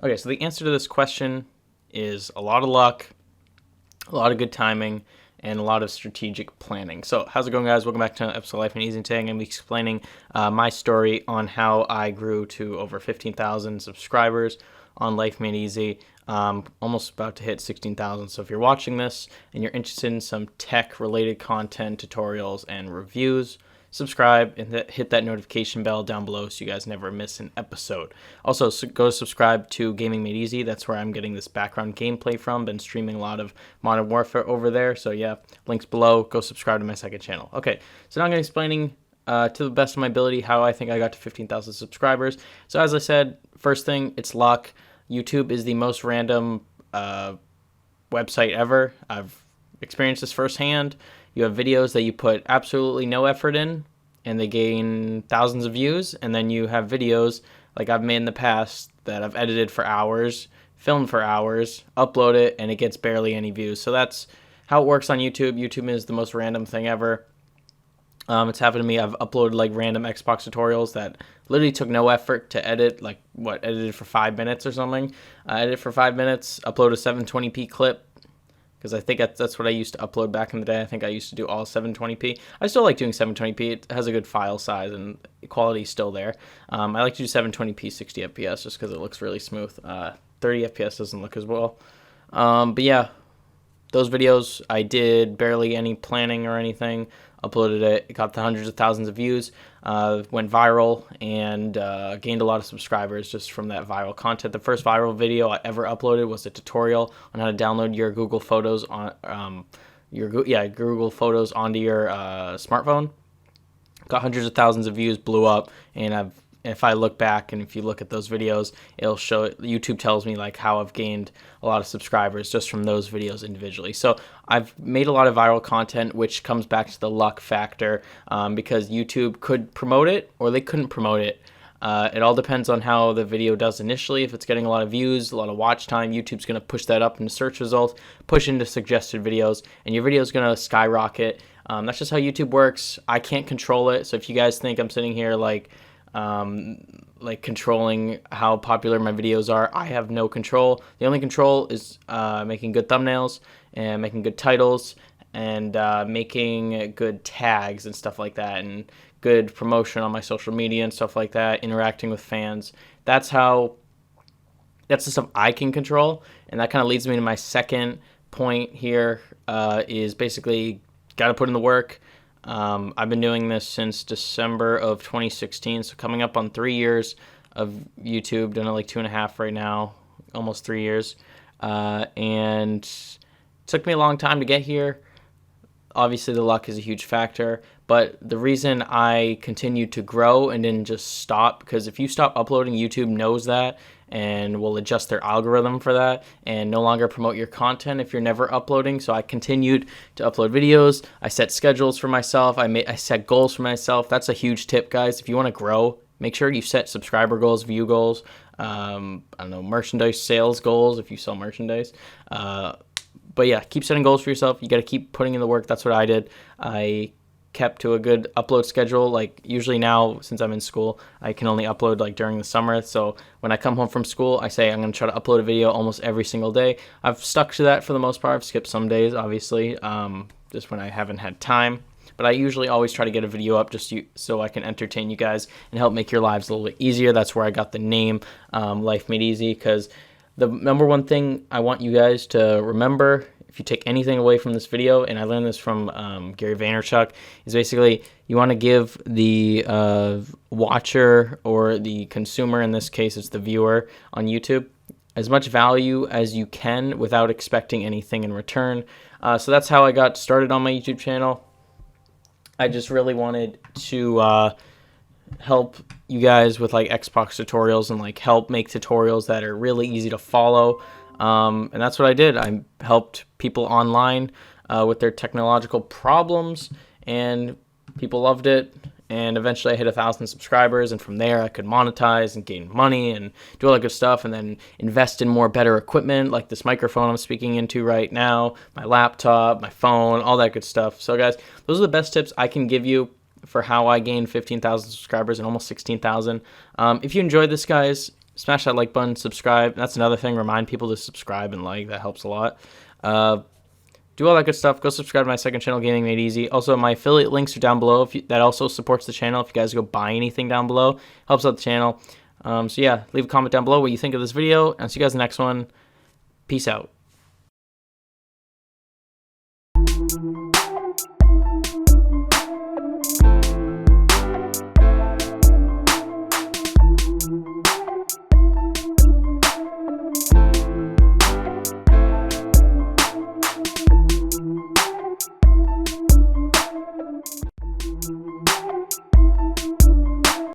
Okay, so the answer to this question is a lot of luck, a lot of good timing, and a lot of strategic planning. So how's it going, guys? Welcome back to another episode of Life Made Easy. Today I'm going to be explaining my story on how I grew to over 15,000 subscribers on Life Made Easy. Almost about to hit 16,000. So if you're watching this and you're interested in some tech-related content, tutorials, and reviews, subscribe and hit that notification bell down below so you guys never miss an episode. Also, go subscribe to Gaming Made Easy. That's where I'm getting this background gameplay from. Been streaming a lot of Modern Warfare over there. So yeah, links below. Go subscribe to my second channel. Okay, so now I'm going to be explaining to the best of my ability how I think I got to 15,000 subscribers. So as I said, first thing, it's luck. YouTube is the most random website ever. I've experienced this firsthand. You have videos that you put absolutely no effort in and they gain thousands of views, and then you have videos like I've made in the past that I've edited for hours, filmed for hours, upload it, and it gets barely any views. So that's how it works on YouTube. YouTube is the most random thing ever. It's happened to me. I've uploaded like random Xbox tutorials that literally took no effort to edit, like edited for 5 minutes or something. I edited for 5 minutes, upload a 720p clip, because I think that's what I used to upload back in the day. I think I used to do all 720p. I still like doing 720p. It has a good file size and quality is still there. I like to do 720p 60 FPS just because it looks really smooth. 30 FPS doesn't look as well. But yeah, those videos, I did barely any planning or anything. Uploaded it got the hundreds of thousands of views, went viral, and gained a lot of subscribers just from that viral content. The first viral video I ever uploaded was a tutorial on how to download your Google Photos on Google Photos onto your smartphone. Got hundreds of thousands of views, blew up, and if I look back and if you look at those videos, it'll show, YouTube tells me like how I've gained a lot of subscribers just from those videos individually. So I've made a lot of viral content, which comes back to the luck factor, because YouTube could promote it or they couldn't promote it. It all depends on how the video does initially. If it's getting a lot of views, a lot of watch time, YouTube's going to push that up into search results, push into suggested videos, and your video is going to skyrocket. That's just how YouTube works. I can't control it. So if you guys think I'm sitting here like controlling how popular my videos are, I have no control. The only control is making good thumbnails and making good titles and making good tags and stuff like that, and good promotion on my social media and stuff like that, interacting with fans. That's the stuff I can control. And that kind of leads me to my second point here, is basically got to put in the work. I've been doing this since December of 2016, so coming up on 3 years of YouTube, done it like 2.5 right now, almost 3 years, and it took me a long time to get here. Obviously, the luck is a huge factor, but the reason I continued to grow and didn't just stop, because if you stop uploading, YouTube knows that and will adjust their algorithm for that and no longer promote your content if you're never uploading. So I continued to upload videos. I set schedules for myself. I set goals for myself. That's a huge tip, guys. If you want to grow, make sure you set subscriber goals, view goals, I don't know, merchandise sales goals if you sell merchandise. But yeah, keep setting goals for yourself. You got to keep putting in the work. That's what I did. I kept to a good upload schedule. Like usually now, since I'm in school, I can only upload like during the summer. So when I come home from school, I say I'm going to try to upload a video almost every single day. I've stuck to that for the most part. I've skipped some days, obviously, just when I haven't had time. But I usually always try to get a video up just so I can entertain you guys and help make your lives a little bit easier. That's where I got the name Life Made Easy, because the number one thing I want you guys to remember, if you take anything away from this video, and I learned this from Gary Vaynerchuk, is basically you want to give the watcher, or the consumer, in this case it's the viewer on YouTube, as much value as you can without expecting anything in return. So that's how I got started on my YouTube channel. I just really wanted to help you guys with like Xbox tutorials and like help make tutorials that are really easy to follow. And that's what I did. I helped people online with their technological problems, and people loved it. And eventually I hit 1,000 subscribers, and from there I could monetize and gain money and do all that good stuff, and then invest in more better equipment like this microphone I'm speaking into right now, my laptop, my phone, all that good stuff. So guys, those are the best tips I can give you for how I gained 15,000 subscribers and almost 16,000. If you enjoyed this, guys, smash that like button, subscribe. That's another thing. Remind people to subscribe and like. That helps a lot. Do all that good stuff. Go subscribe to my second channel, Gaming Made Easy. Also, my affiliate links are down below. That also supports the channel. If you guys go buy anything down below, helps out the channel. So yeah, leave a comment down below what you think of this video, and I'll see you guys in the next one. Peace out.